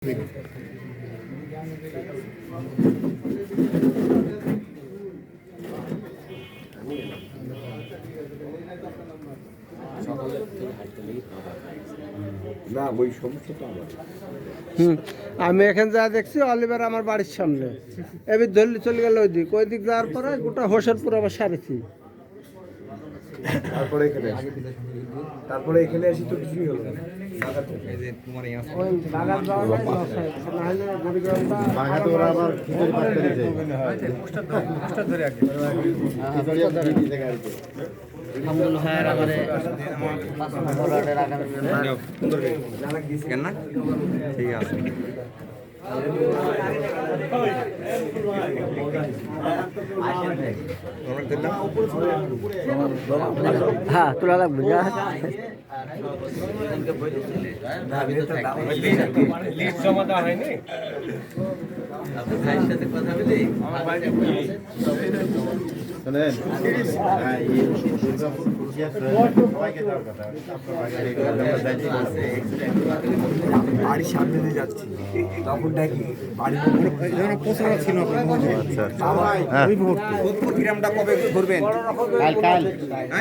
না, ওই সমস্যাটা আমার। আমি এখানে যা দেখছি অলিভার আমার বাড়ির সামনে এবার ধরলি চলে গেল ওই দিক যাওয়ার পরে গোটা হোসেনপুর আবার সারেছি। তারপরে এখানে আসি তো কিছুই হলো না। ঠিক আছে হ্যাঁ তোলা লাগবে যা বাড়ির সামনে দিয়ে যাচ্ছি তখন দেখি বাড়ির পোষানো ছিল গ্রামটা কবে ঘুরবেন? কাল